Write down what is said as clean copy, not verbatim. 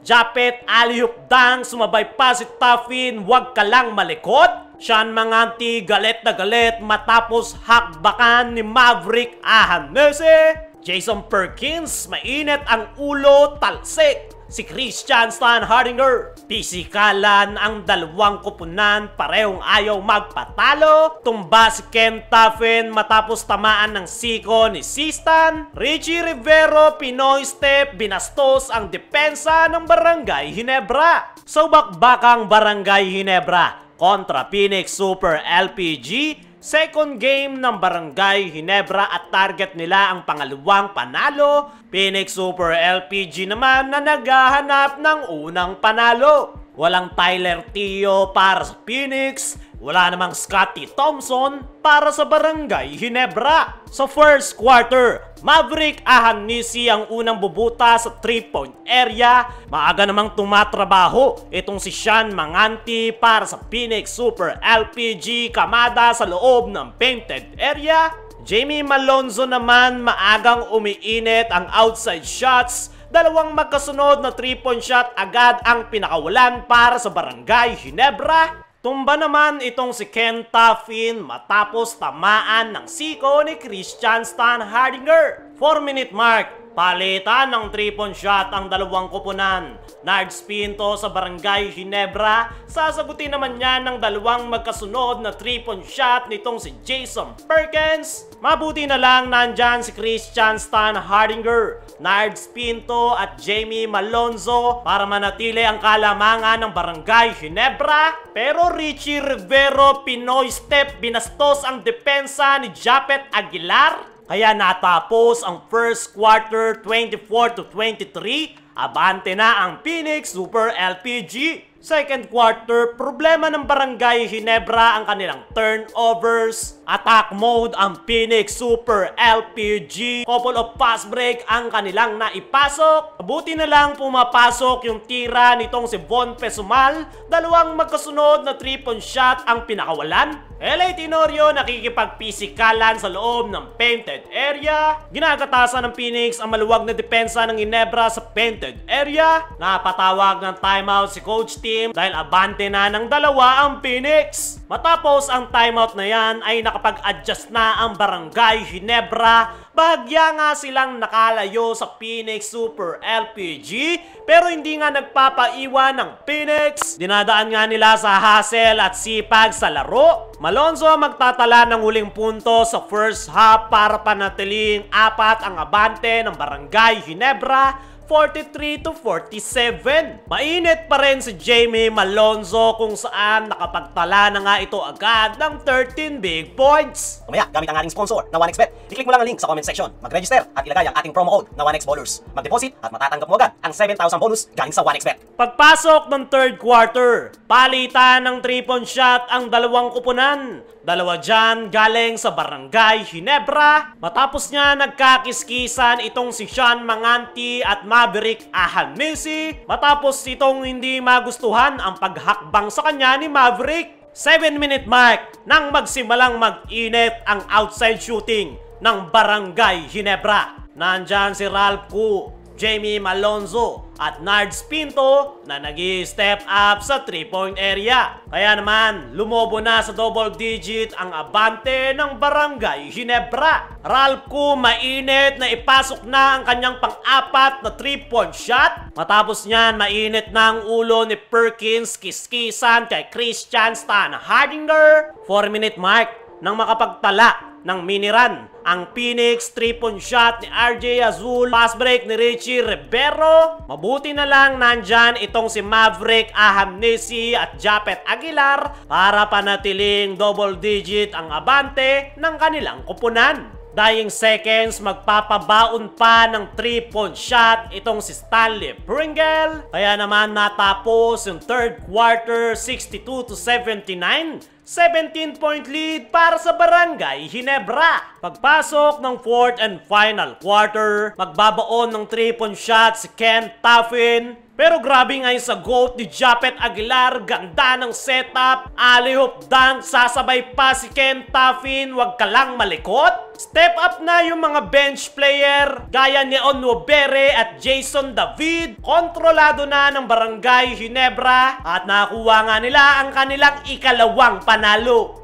Japet alley-oop dunk, sumabay pa si Tuffin, wag ka lang malikot. Sean Manganti galit na galit matapos hakbakan ni Maverick Ahanese. Jason Perkins, mainit ang ulo, talsik si Christian Stan Hardinger. Pisikalan ang dalawang kupunan, parehong ayaw magpatalo. Tumba si Ken Tuffin matapos tamaan ng siko ni Sistan. Richie Rivero, Pinoy step, binastos ang depensa ng Barangay Ginebra. So bakbakang Barangay Ginebra kontra Phoenix Super LPG. Second game ng Barangay Ginebra at target nila ang pangalawang panalo. Phoenix Super LPG naman na naghahanap ng unang panalo. Walang Tyler Tio para sa Phoenix. Wala namang Scotty Thompson para sa Barangay Ginebra. Sa first quarter, Maverick Ahanese ang unang bubuta sa 3-point area. Maaga namang tumatrabaho itong si Sean Manganti para sa Phoenix Super LPG. Kamada sa loob ng painted area. Jamie Malonzo naman maagang umiinit ang outside shots. Dalawang magkasunod na 3-point shot agad ang pinakawalan para sa Barangay Ginebra. Tumba naman itong si Ken Tuffin matapos tamaan ng siko ni Christian Stan Hardinger. 4-minute mark, palitan ng 3-point shot ang dalawang kupunan. Nards Pinto sa Barangay Ginebra, sasagutin naman niya ng dalawang magkasunod na 3-point shot nitong si Jason Perkins. Mabuti na lang nandyan si Christian Stan Hardinger, Nards Pinto at Jamie Malonzo para manatili ang kalamangan ng Barangay Ginebra. Pero Richie Rivero, Pinoy step, binastos ang depensa ni Japet Aguilar. Kaya natapos ang first quarter 24-23. Abante na ang Phoenix Super LPG. Second quarter, problema ng Barangay Ginebra ang kanilang turnovers. Attack mode ang Phoenix Super LPG. Couple of pass break ang kanilang naipasok. Mabuti na lang pumapasok yung tira nitong si Von Pesumal. Dalawang magkasunod na 3-point shot ang pinakawalan. LA Tenorio nakikipagpisikalan sa loob ng painted area. Ginagatasan ng Phoenix ang maluwag na depensa ng Ginebra sa painted area. Napatawag ng timeout si coach team dahil abante na ng dalawa ang Phoenix. Matapos ang timeout na yan ay nakapag-adjust na ang Barangay Ginebra. Bahagya nga silang nakalayo sa Phoenix Super LPG pero hindi nga nagpapaiwan ng Phoenix. Dinadaan nga nila sa hustle at sipag sa laro. Malonzo magtatala ng huling punto sa first half para panatiling 4 ang abante ng Barangay Ginebra. 43-47. Mainit pa rin si Jamie Malonzo kung saan nakapagtala na nga ito agad ng 13 big points. Kumaya, gamit ang ating sponsor na 1xBet. I-click mo lang ang link sa comment section. Mag-register at ilagay ang ating promo code na 1xBallers. Mag-deposit at matatanggap mo agad ang 7,000 bonus galing sa 1xBet. Pagpasok ng third quarter, palitan ng 3-point shot ang dalawang kupunan. Dalawa dyan galing sa Barangay Ginebra. Matapos niya nagkakiskisan itong si Sean Manganti at Maverick Ahanese. Matapos itong hindi magustuhan ang paghakbang sa kanya ni Maverick. 7-minute mark nang magsimulang mag-init ang outside shooting ng Barangay Ginebra. Nandyan si Ralph Koo, Jamie Malonzo at Nards Pinto na nag-step up sa 3-point area. Kaya naman, lumobo na sa double digit ang abante ng Barangay Ginebra. Ralph Koo mainit na ipasok na ang kanyang pang-apat na 3-point shot. Matapos niyan, mainit na ang ulo ni Perkins, kiskisan kay Christian Stan Hardinger. 4-minute mark nang makapagtala ng mini-run ang Phoenix 3-point shot ni RJ Azul, pass break ni Richie Rivero. Mabuti na lang nandyan itong si Maverick Ahanese at Japet Aguilar para panatiling double digit ang abante ng kanilang kupunan. Dying seconds, magpapabaon pa ng 3-point shot itong si Stanley Pringle. Kaya naman natapos yung third quarter 62-79. 17-point lead para sa Barangay Ginebra. Pagpasok ng fourth and final quarter, magbabaon ng 3-point shot si Ken Tuffin. Pero grabe nga yung sa GOAT ni Japet Aguilar, ganda ng setup, alley-oop dance, sasabay pa si Ken Taffin, wag ka lang malikot. Step up na yung mga bench player, gaya ni Onwobere at Jason David. Kontrolado na ng Barangay Ginebra at nakuha nga nila ang kanilang ikalawang panalo.